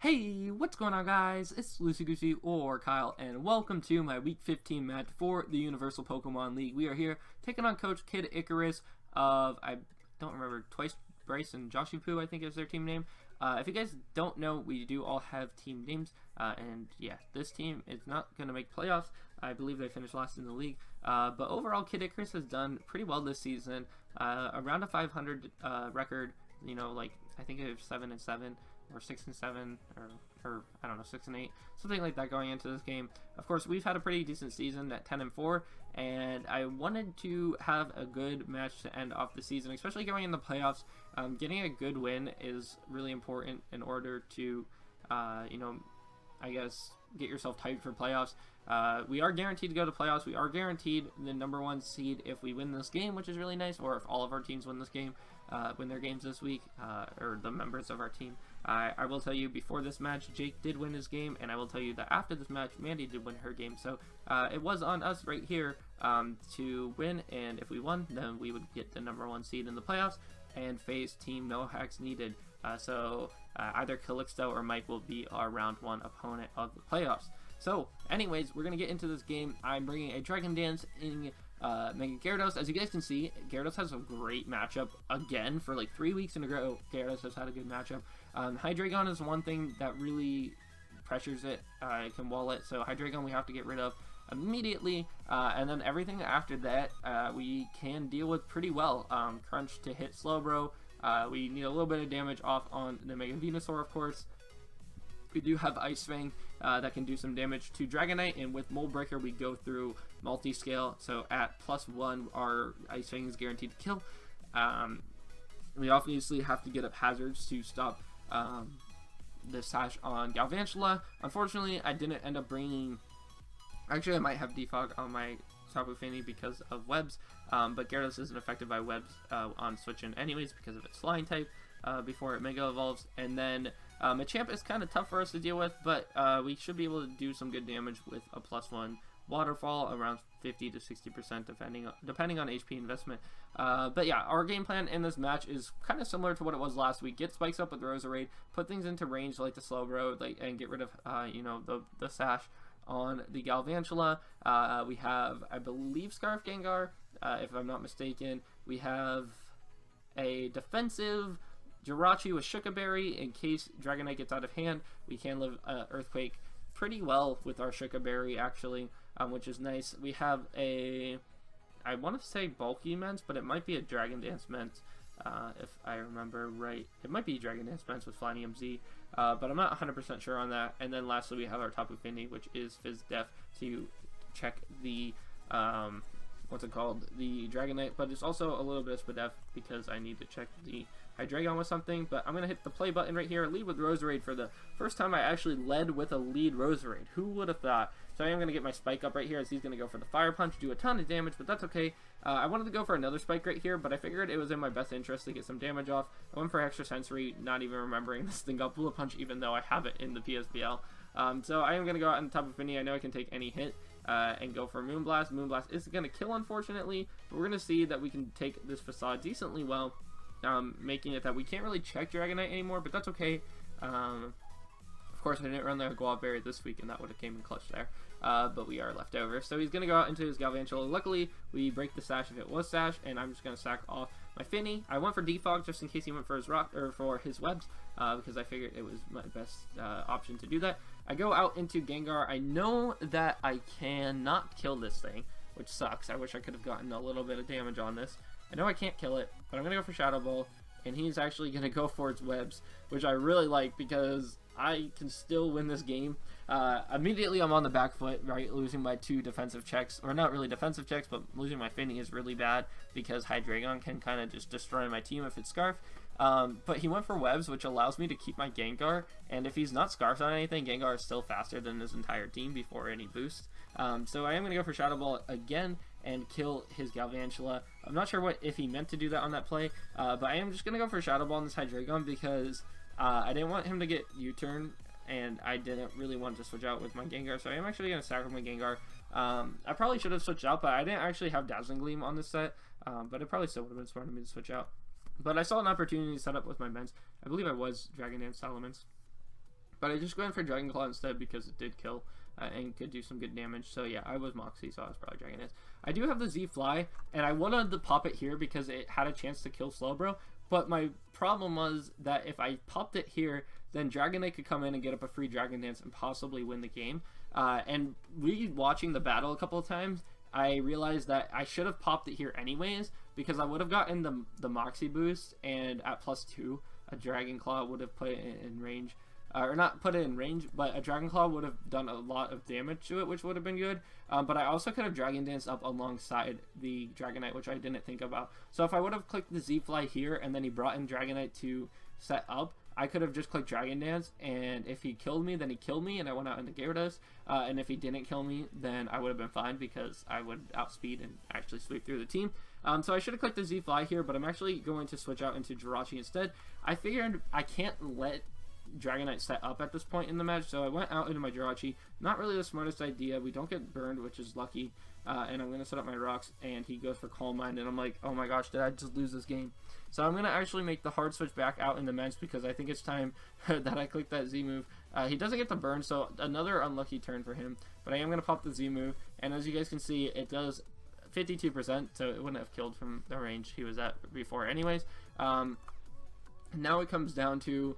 Hey, what's going on, guys? It's LuceyGoosey or Kyle, and welcome to my Week 15 match for the Universal Pokemon League. We are here taking on Coach KidIcarus of, I don't remember, Twice Bryce and Joshipu, I think is their team name. If you guys don't know, we do all have team names, and yeah, this team is not going to make playoffs. I believe they finished last in the league, but overall, KidIcarus has done pretty well this season. Around a 500 record, you know, like, I think it was 7-7. Or 6-7, or I don't know, 6-8, something like that going into this game. Of course, we've had a pretty decent season at 10-4, and I wanted to have a good match to end off the season, especially going in the playoffs. Getting a good win is really important in order to, you know, I guess get yourself tight for playoffs. We are guaranteed to go to playoffs. We are guaranteed the #1 seed if we win this game, which is really nice, or if all of our teams win this game, win their games this week, or the members of our team. I will tell you, before this match, Jake did win his game, and I will tell you that after this match, Mandy did win her game. So it was on us right here to win, and if we won, then we would get the #1 seed in the playoffs and face Team No Hacks Needed. So either Calixto or Mike will be our round 1 opponent of the playoffs. So anyways, we're going to get into this game. I'm bringing a Dragon Dance in Mega Gyarados. As you guys can see, Gyarados has a great matchup again for like 3 weeks in a row. Gyarados has had a good matchup. Hydreigon is one thing that really pressures it. It can wall it, so Hydreigon we have to get rid of immediately, and then everything after that we can deal with pretty well. Crunch to hit Slowbro. We need a little bit of damage off on the Mega Venusaur, of course. We do have Ice Fang that can do some damage to Dragonite, and with Mold Breaker we go through multi-scale, so at +1 our Ice Fang is guaranteed to kill. We obviously have to get up hazards to stop the sash on Galvantula. Unfortunately, I didn't end up bringing... Actually, I might have Defog on my Tapu Fini because of webs, but Gyarados isn't affected by webs on switching anyways because of its flying type before it Mega Evolves. And then Machamp is kind of tough for us to deal with, but we should be able to do some good damage with a +1 Waterfall, around 50 to 60% depending on HP investment. But yeah, our game plan in this match is kind of similar to what it was last week. Get spikes up with Roserade, put things into range like the Slowbro, and get rid of you know, the sash on the Galvantula. We have, I believe, Scarf Gengar, if I'm not mistaken. We have a defensive Jirachi with Shuka Berry in case Dragonite gets out of hand. We can live Earthquake pretty well with our Shuka Berry, actually, which is nice. We have a, I want to say Bulky Mence, but it might be a Dragon Dance Mence, if I remember right. It might be Dragon Dance Mence with Flying MZ, but I'm not 100% sure on that. And then lastly, we have our Tapu Fini, which is Fizz Def to check the, what's it called, the Dragonite, but it's also a little bit of Spadef because I need to check the Hydreigon with something. But I'm going to hit the play button right here, lead with Roserade for the first time I actually led with a lead Roserade. Who would have thought? So I am going to get my Spike up right here as he's going to go for the Fire Punch, do a ton of damage, but that's okay. I wanted to go for another Spike right here, but I figured it was in my best interest to get some damage off. I went for Extra Sensory, not even remembering this thing got Bullet Punch, even though I have it in the PSBL. So I am going to go out on top of Fini. I know I can take any hit and go for Moonblast. Moonblast is going to kill, unfortunately, but we're going to see that we can take this Facade decently well, making it that we can't really check Dragonite anymore, but that's okay. Of course, I didn't run the Guava Berry this week, and that would have came in clutch there, but we are left over. So he's going to go out into his Galvantula. Luckily, we break the Sash if it was Sash, and I'm just going to sack off my Fini. I went for Defog just in case he went for his rock, or for his webs, because I figured it was my best option to do that. I go out into Gengar. I know that I cannot kill this thing, which sucks. I wish I could have gotten a little bit of damage on this. I know I can't kill it, but I'm going to go for Shadow Ball, and he's actually going to go for its webs, which I really like because I can still win this game. Immediately I'm on the back foot, right, losing my 2 defensive checks, or not really defensive checks, but losing my Fini is really bad because Hydreigon can kind of just destroy my team if it's Scarf. But he went for webs, which allows me to keep my Gengar, and if he's not Scarfed on anything, Gengar is still faster than his entire team before any boost. So I am going to go for Shadow Ball again and kill his Galvantula. I'm not sure if he meant to do that on that play, but I am just going to go for Shadow Ball on this Hydreigon because I didn't want him to get U-turn, and I didn't really want to switch out with my Gengar, so I am actually going to sacrifice my Gengar. I probably should have switched out, but I didn't actually have Dazzling Gleam on this set, but it probably still would have been smart of me to switch out. But I saw an opportunity to set up with my Mence. I believe I was Dragon Dance Salamence. But I just went for Dragon Claw instead because it did kill and could do some good damage. So yeah, I was Moxie, so I was probably Dragon Dance. I do have the Z Fly, and I wanted to pop it here because it had a chance to kill Slowbro. But my problem was that if I popped it here, then Dragonite could come in and get up a free Dragon Dance and possibly win the game. And watching the battle a couple of times, I realized that I should have popped it here anyways, because I would have gotten the Moxie boost, and at +2, a Dragon Claw would have put it in range. Or not put it in range, but a Dragon Claw would have done a lot of damage to it, which would have been good. But I also could have Dragon Danced up alongside the Dragonite, which I didn't think about. So if I would have clicked the Z-Fly here, and then he brought in Dragonite to set up, I could have just clicked Dragon Dance, and if he killed me, then he killed me, and I went out into Gyarados. And if he didn't kill me, then I would have been fine, because I would outspeed and actually sweep through the team. So I should have clicked the Z-Fly here, but I'm actually going to switch out into Jirachi instead. I figured I can't let Dragonite set up at this point in the match, so I went out into my Jirachi. Not really the smartest idea. We don't get burned, which is lucky. And I'm going to set up my rocks, and he goes for Calm Mind, and I'm like, oh my gosh, did I just lose this game? So I'm going to actually make the hard switch back out in the match, because I think it's time that I click that Z move. He doesn't get the burn, so another unlucky turn for him, but I am going to pop the Z move, and as you guys can see, it does 52%, so it wouldn't have killed from the range he was at before anyways. Now it comes down to,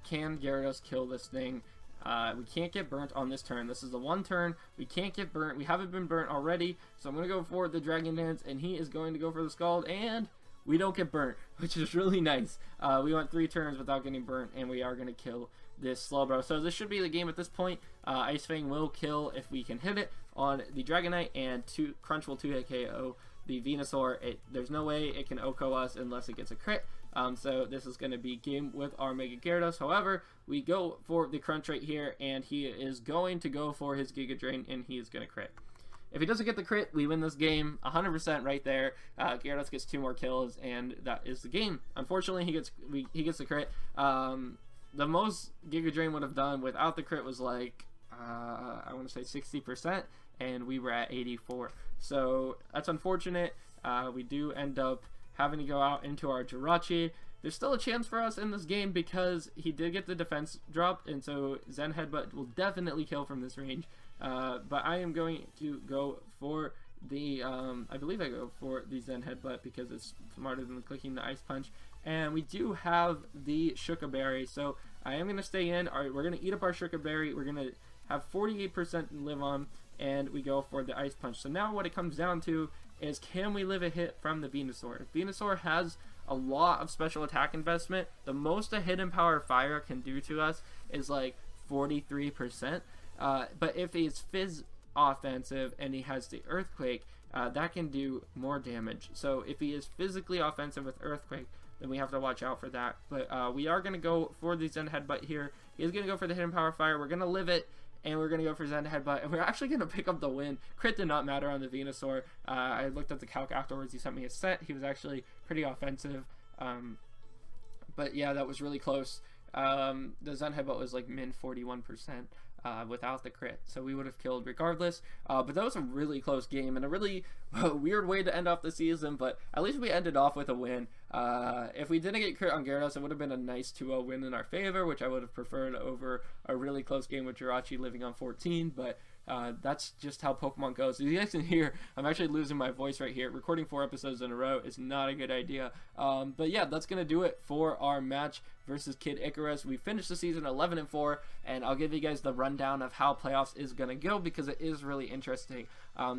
can Gyarados kill this thing? We can't get burnt on this turn. This is the one turn we can't get burnt. We haven't been burnt already, so I'm going to go for the Dragon Dance, and he is going to go for the Scald, and we don't get burnt, which is really nice. We went 3 turns without getting burnt, and we are going to kill this Slowbro. So this should be the game at this point. Ice Fang will kill if we can hit it on the Dragonite, and Crunch will 2-hit KO the Venusaur. There's no way it can OHKO us unless it gets a crit. So this is going to be game with our Mega Gyarados. However, we go for the Crunch right here, and he is going to go for his Giga Drain, and he is going to crit. If he doesn't get the crit, we win this game 100% right there. Gyarados gets 2 more kills, and that is the game. Unfortunately, he gets the crit. The most Giga Drain would have done without the crit was like, I want to say 60%, and we were at 84. So that's unfortunate. We do end up having to go out into our Jirachi. There's still a chance for us in this game because he did get the defense drop, and so Zen Headbutt will definitely kill from this range. But I am going to go for the, I believe I go for the Zen Headbutt because it's smarter than clicking the Ice Punch. And we do have the Shuka Berry, so I am going to stay in. Alright, we're going to eat up our Shuka Berry. We're going to have 48% live on, and we go for the Ice Punch. So now what it comes down to is, can we live a hit from the Venusaur? If Venusaur has a lot of special attack investment, the most a Hidden Power Fire can do to us is like 43%. But if he's Fizz offensive and he has the Earthquake, that can do more damage. So if he is physically offensive with Earthquake, then we have to watch out for that. But we are going to go for the Zen Headbutt here. He's going to go for the Hidden Power Fire. We're going to live it, and we're going to go for Zen Headbutt, and we're actually going to pick up the win. Crit did not matter on the Venusaur. I looked at the calc afterwards. He sent me a set. He was actually pretty offensive. But yeah, that was really close. The Zen Headbutt was like min 41%. Without the crit, so we would have killed regardless. But that was a really close game and a really weird way to end off the season, but at least we ended off with a win. If we didn't get crit on Gyarados, it would have been a nice 2-0 win in our favor, which I would have preferred over a really close game with Jirachi living on 14, but that's just how Pokemon goes. As you guys can hear, I'm actually losing my voice right here. Recording 4 episodes in a row is not a good idea. But yeah, that's going to do it for our match versus KidIcarus. We finished the season 11-4, and I'll give you guys the rundown of how playoffs is going to go because it is really interesting.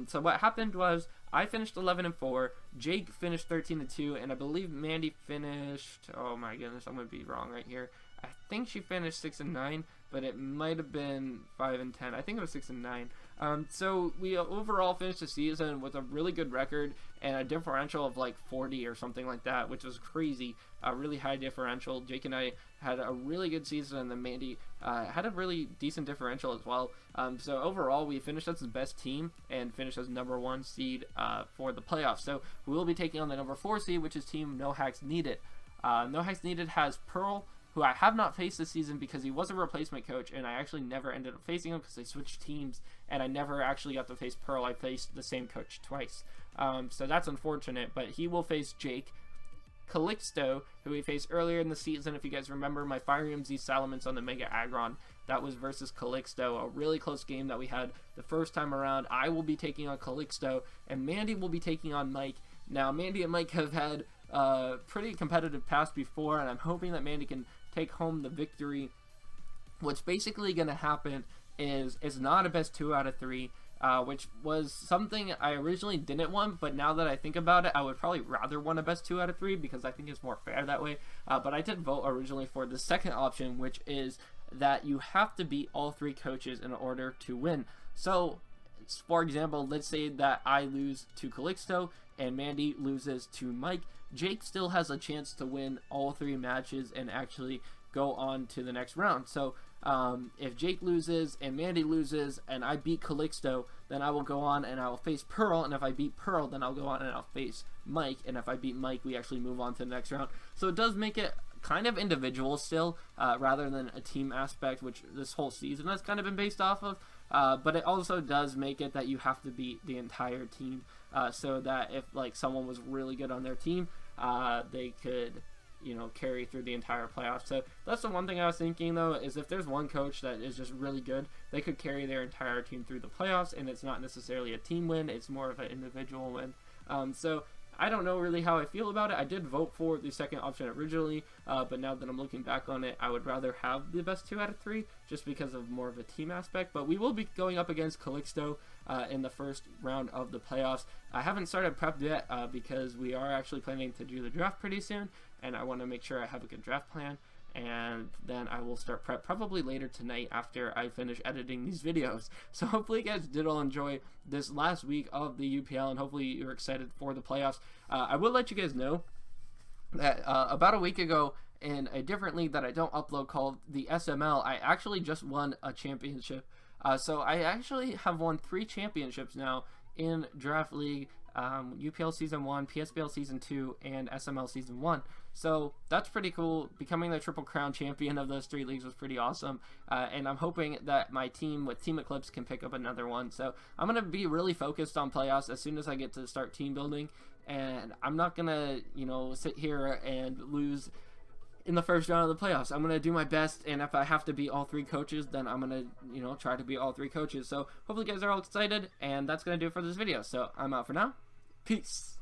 So what happened was I finished 11-4, Jake finished 13-2, and I believe Mandy finished, oh my goodness, I'm going to be wrong right here. I think she finished 6-9, but it might have been 5-10. I think it was 6-9. So we overall finished the season with a really good record and a differential of like 40 or something like that, which was crazy. A really high differential. Jake and I had a really good season, and then Mandy had a really decent differential as well. So overall, we finished as the best team and finished as #1 seed for the playoffs. So we will be taking on the #4 seed, which is Team No Hacks Needed. No Hacks Needed has Pearl, who I have not faced this season because he was a replacement coach, and I actually never ended up facing him because they switched teams, and I never actually got to face Pearl. I faced the same coach twice. So that's unfortunate, but he will face Jake. Calixto, who we faced earlier in the season, if you guys remember my Fire Z Salamence on the Mega Aggron. That was versus Calixto, a really close game that we had the first time around. I will be taking on Calixto, and Mandy will be taking on Mike. Now, Mandy and Mike have had pretty competitive past before, and I'm hoping that Mandy can take home the victory. What's basically going to happen is it's not a best 2 out of 3, which was something I originally didn't want, but now that I think about it, I would probably rather want a best 2 out of 3 because I think it's more fair that way. But I did vote originally for the second option, which is that you have to beat all 3 coaches in order to win. So, for example, let's say that I lose to Calixto and Mandy loses to Mike. Jake still has a chance to win all 3 matches and actually go on to the next round. So if Jake loses and Mandy loses and I beat Calixto, then I will go on and I will face Pearl, and if I beat Pearl, then I'll go on and I'll face Mike, and if I beat Mike, we actually move on to the next round. So it does make it kind of individual still, rather than a team aspect, which this whole season has kind of been based off of. But it also does make it that you have to beat the entire team, so that if like someone was really good on their team, they could, you know, carry through the entire playoffs. So that's the one thing I was thinking, though, is if there's one coach that is just really good, they could carry their entire team through the playoffs, and it's not necessarily a team win, it's more of an individual win. So I don't know really how I feel about it. I did vote for the second option originally, but now that I'm looking back on it, I would rather have the best 2 out of 3 just because of more of a team aspect. But we will be going up against Calixto in the first round of the playoffs. I haven't started prep yet because we are actually planning to do the draft pretty soon, and I want to make sure I have a good draft plan. And then I will start prep probably later tonight after I finish editing these videos. So hopefully you guys did all enjoy this last week of the UPL, and hopefully you're excited for the playoffs. I will let you guys know that about a week ago, in a different league that I don't upload called the SML, I actually just won a championship. So I actually have won 3 championships now in Draft League, UPL Season 1, PSBL Season 2, and SML Season 1. So that's pretty cool. Becoming the Triple Crown champion of those 3 leagues was pretty awesome. And I'm hoping that my team with Team Eclipse can pick up another one. So I'm going to be really focused on playoffs as soon as I get to start team building. And I'm not going to, you know, sit here and lose in the first round of the playoffs. I'm going to do my best, and if I have to beat all 3 coaches, then I'm going to, you know, try to beat all 3 coaches. So hopefully you guys are all excited, and that's going to do it for this video. So I'm out for now. Peace.